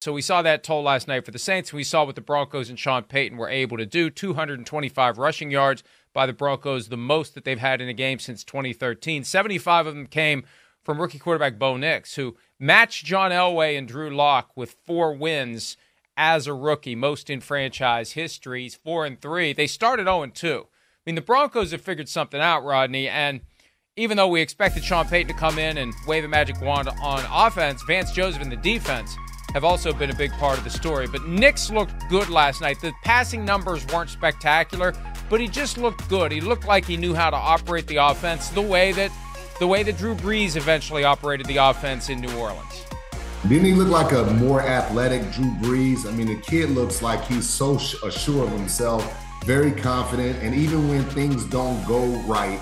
So we saw that toll last night for the Saints. We saw what the Broncos and Sean Payton were able to do. 225 rushing yards by the Broncos, the most that they've had in a game since 2013. 75 of them came from rookie quarterback Bo Nix, who matched John Elway and Drew Lock with 4 wins as a rookie, most in franchise history. He's 4-3. They started 0-2. I mean, the Broncos have figured something out, Rodney, and even though we expected Sean Payton to come in and wave a magic wand on offense, Vance Joseph and the defense have also been a big part of the story. But Nix looked good last night. The passing numbers weren't spectacular, but he just looked good. He looked like he knew how to operate the offense the way that Drew Brees eventually operated the offense in New Orleans. Didn't he look like a more athletic Drew Brees? I mean, the kid looks like he's so assured of himself, very confident, and even when things don't go right,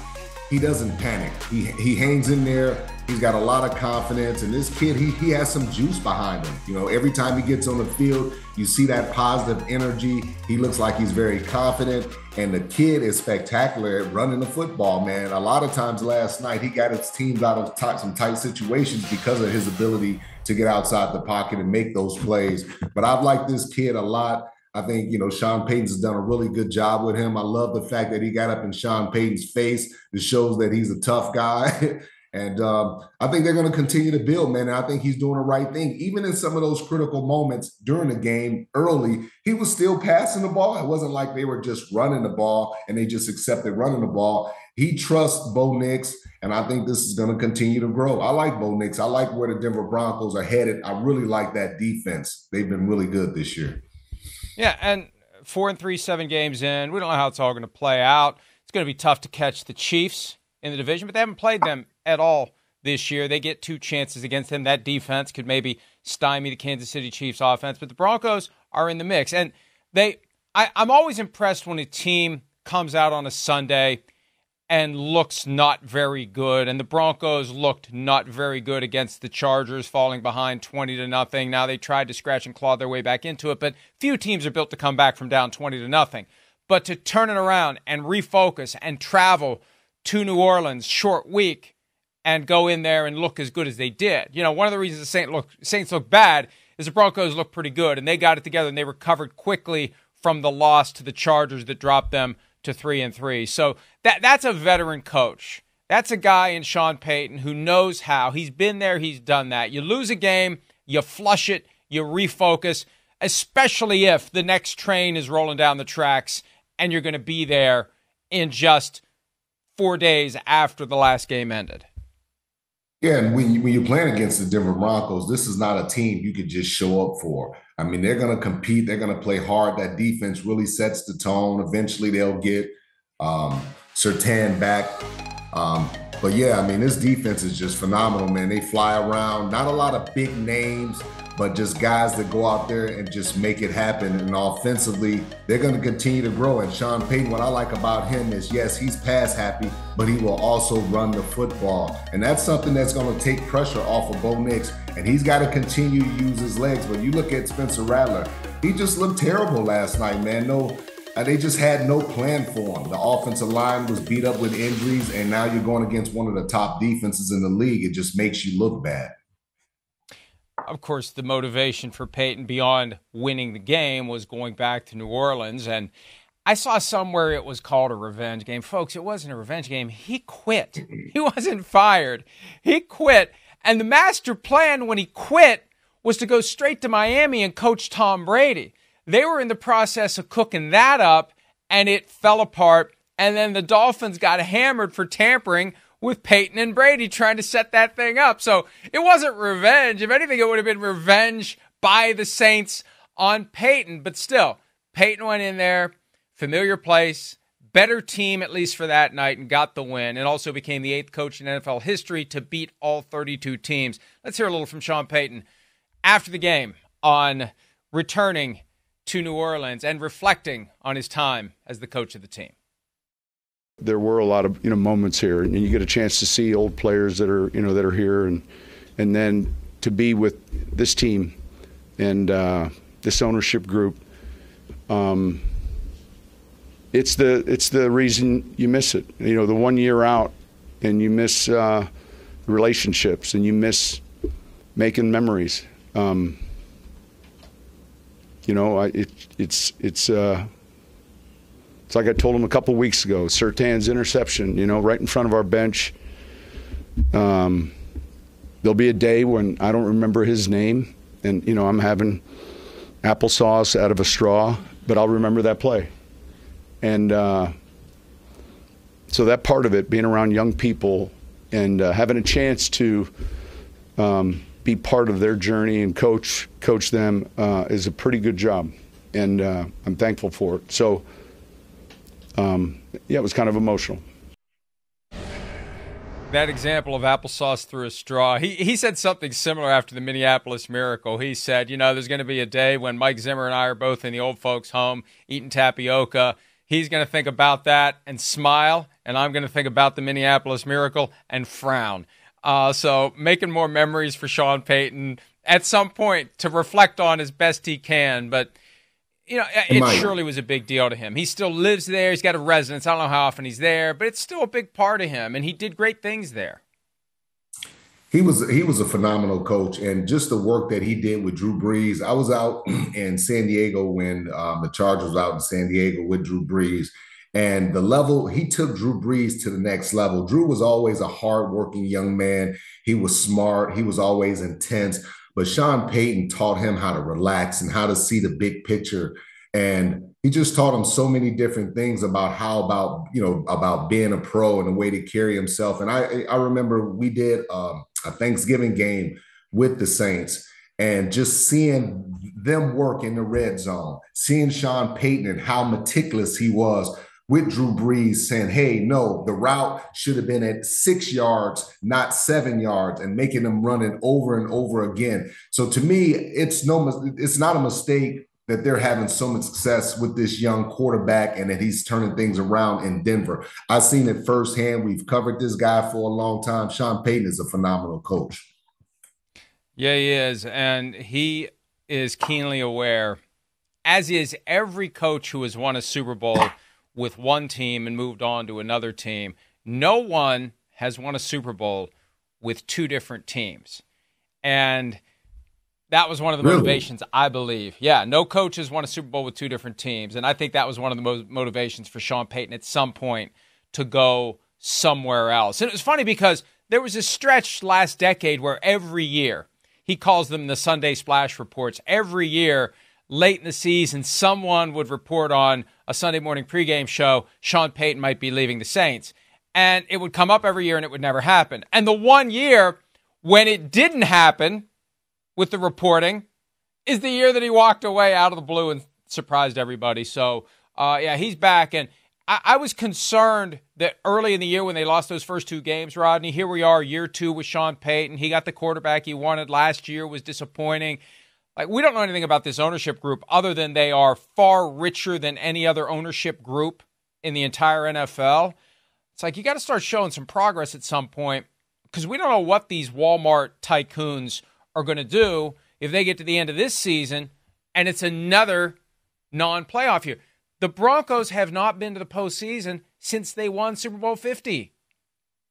he doesn't panic. He hangs in there. He's got a lot of confidence, and this kid, he has some juice behind him. You know, every time he gets on the field, you see that positive energy. He looks like he's very confident, and the kid is spectacular at running the football, man. A lot of times last night, he got his teams out of some tight situations because of his ability to get outside the pocket and make those plays. But I've liked this kid a lot. I think, you know, Sean Payton's done a really good job with him. I love the fact that he got up in Sean Payton's face. It shows that he's a tough guy. And I think they're going to continue to build, man. And I think he's doing the right thing. Even in some of those critical moments during the game early, he was still passing the ball. It wasn't like they were just running the ball and they just accepted running the ball. He trusts Bo Nix, and I think this is going to continue to grow. I like Bo Nix. I like where the Denver Broncos are headed. I really like that defense. They've been really good this year. Yeah, and 4-3, 7 games in. We don't know how it's all going to play out. It's going to be tough to catch the Chiefs in the division, but they haven't played them at all this year. They get 2 chances against them. That defense could maybe stymie the Kansas City Chiefs offense, but the Broncos are in the mix. And I'm always impressed when a team comes out on a Sunday and looks not very good. And the Broncos looked not very good against the Chargers, falling behind 20-0. Now they tried to scratch and claw their way back into it, but few teams are built to come back from down 20-0. But to turn it around and refocus and travel to New Orleans, short week, and go in there and look as good as they did. You know, one of the reasons the Saints look bad is the Broncos look pretty good, and they got it together, and they recovered quickly from the loss to the Chargers that dropped them to 3-3. So that's a veteran coach. That's a guy in Sean Payton who knows how. He's been there. He's done that. You lose a game, you flush it, you refocus, especially if the next train is rolling down the tracks and you're going to be there in just 4 days after the last game ended. Yeah, and when you're playing against the Denver Broncos, this is not a team you could just show up for. I mean, they're going to compete. They're going to play hard. That defense really sets the tone. Eventually, they'll get Surtain back. But, yeah, I mean, this defense is just phenomenal, man. They fly around. Not a lot of big names, but just guys that go out there and just make it happen. And offensively, they're going to continue to grow. And Sean Payton, what I like about him is, yes, he's pass happy, but he will also run the football. And that's something that's going to take pressure off of Bo Nix. And he's got to continue to use his legs. But you look at Spencer Rattler, he just looked terrible last night, man. They just had no plan for him. The offensive line was beat up with injuries, and now you're going against one of the top defenses in the league. It just makes you look bad. Of course, the motivation for Payton beyond winning the game was going back to New Orleans. And I saw somewhere it was called a revenge game. Folks, it wasn't a revenge game. He quit. He wasn't fired. He quit. And the master plan when he quit was to go straight to Miami and coach Tom Brady. They were in the process of cooking that up, and it fell apart. And then the Dolphins got hammered for tampering with Peyton and Brady trying to set that thing up. So it wasn't revenge. If anything, it would have been revenge by the Saints on Peyton. But still, Peyton went in there, familiar place, better team, at least for that night, and got the win, and also became the 8th coach in NFL history to beat all 32 teams. Let's hear a little from Sean Payton after the game on returning to New Orleans and reflecting on his time as the coach of the team. There were a lot of moments here, and you get a chance to see old players that are that are here, and then to be with this team and this ownership group. It's the reason you miss it. The 1 year out, and you miss relationships, and you miss making memories. It's like I told him a couple weeks ago, Surtan's interception, right in front of our bench. There'll be a day when I don't remember his name, and, I'm having applesauce out of a straw, but I'll remember that play. And so that part of it, being around young people and having a chance to be part of their journey and coach them is a pretty good job, and I'm thankful for it. So, it was kind of emotional. That example of applesauce through a straw, he said something similar after the Minneapolis Miracle. He said, there's going to be a day when Mike Zimmer and I are both in the old folks' home eating tapioca. He's going to think about that and smile, and I'm going to think about the Minneapolis Miracle and frown. So making more memories for Sean Payton at some point to reflect on as best he can. But, it surely was a big deal to him. He still lives there. He's got a residence. I don't know how often he's there, but it's still a big part of him, and he did great things there. He was a phenomenal coach, and just the work that he did with Drew Brees. I was out in San Diego when the Chargers was out in San Diego with Drew Brees, and the level he took Drew Brees to the next level. Drew was always a hardworking young man. He was smart. He was always intense. But Sean Payton taught him how to relax and how to see the big picture. And he just taught him so many different things about being a pro and the way to carry himself. And I remember we did a Thanksgiving game with the Saints, and just seeing them work in the red zone, seeing Sean Payton and how meticulous he was with Drew Brees, saying, hey, no, the route should have been at 6 yards, not 7 yards, and making them run it over and over again. So to me, it's not a mistake that they're having so much success with this young quarterback and that he's turning things around in Denver. I've seen it firsthand. We've covered this guy for a long time. Sean Payton is a phenomenal coach. Yeah, he is. And he is keenly aware, as is every coach who has won a Super Bowl with one team and moved on to another team. No one has won a Super Bowl with two different teams. And that was one of the motivations, I believe. Yeah, no coach has won a Super Bowl with two different teams. And I think that was one of the motivations for Sean Payton at some point to go somewhere else. And it was funny because there was a stretch last decade where every year, he calls them the Sunday Splash Reports, every year late in the season, someone would report on a Sunday morning pregame show, Sean Payton might be leaving the Saints. And it would come up every year and it would never happen. And the one year when it didn't happen with the reporting is the year that he walked away out of the blue and surprised everybody. So, he's back. And I was concerned that early in the year when they lost those first two games, Rodney, here we are, year two with Sean Payton. He got the quarterback he wanted. Last year was disappointing. Like, we don't know anything about this ownership group other than they are far richer than any other ownership group in the entire NFL. It's like you got to start showing some progress at some point because we don't know what these Walmart tycoons are going to do if they get to the end of this season and it's another non-playoff year. The Broncos have not been to the postseason since they won Super Bowl 50.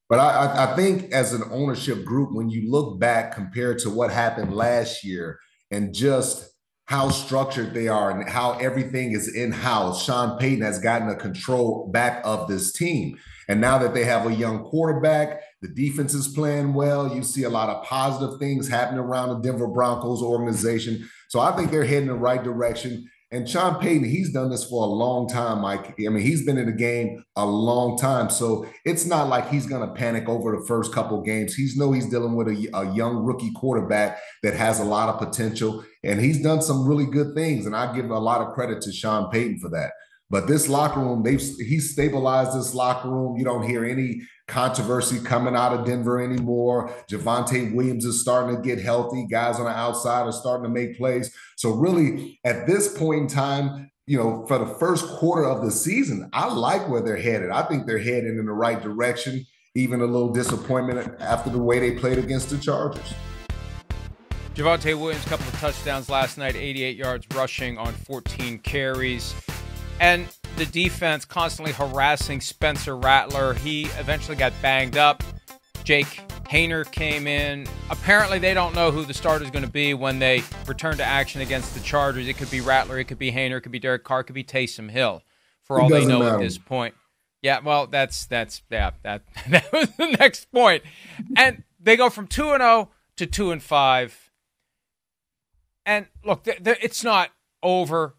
But I think as an ownership group, when you look back compared to what happened last year, and just how structured they are and how everything is in-house, Sean Payton has gotten a control back of this team. And now that they have a young quarterback, the defense is playing well. You see a lot of positive things happening around the Denver Broncos organization. So I think they're heading in the right direction. And Sean Payton, he's done this for a long time, Mike. I mean, he's been in the game a long time. So it's not like he's going to panic over the first couple games. He's dealing with a young rookie quarterback that has a lot of potential. And he's done some really good things. And I give a lot of credit to Sean Payton for that. But this locker room, he's stabilized this locker room. You don't hear any controversy coming out of Denver anymore. Javonte Williams is starting to get healthy. Guys on the outside are starting to make plays. So really, at this point in time, for the first quarter of the season, I like where they're headed. I think they're heading in the right direction. Even a little disappointment after the way they played against the Chargers. Javonte Williams, a couple of touchdowns last night, 88 yards rushing on 14 carries. And the defense constantly harassing Spencer Rattler. He eventually got banged up. Jake Haener came in. Apparently, they don't know who the starter is going to be when they return to action against the Chargers. It could be Rattler, it could be Haener, it could be Derek Carr, it could be Taysom Hill, for all they know at this point. Yeah, well, that was the next point. And they go from 2-0 to 2-5. And look, it's not over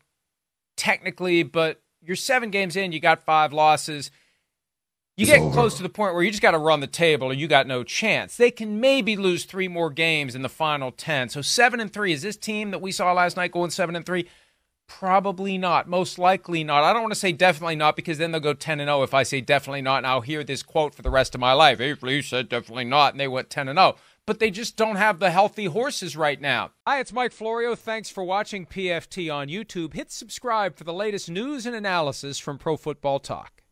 technically, but you're 7 games in, you got 5 losses. You get close to the point where you just got to run the table or you got no chance. They can maybe lose 3 more games in the final 10. So 7-3, is this team that we saw last night going 7-3? Probably not. Most likely not. I don't want to say definitely not because then they'll go 10-0 if I say definitely not, and I'll hear this quote for the rest of my life. Hey, you said definitely not, and they went 10-0. But they just don't have the healthy horses right now. Hi, it's Mike Florio. Thanks for watching PFT on YouTube. Hit subscribe for the latest news and analysis from Pro Football Talk.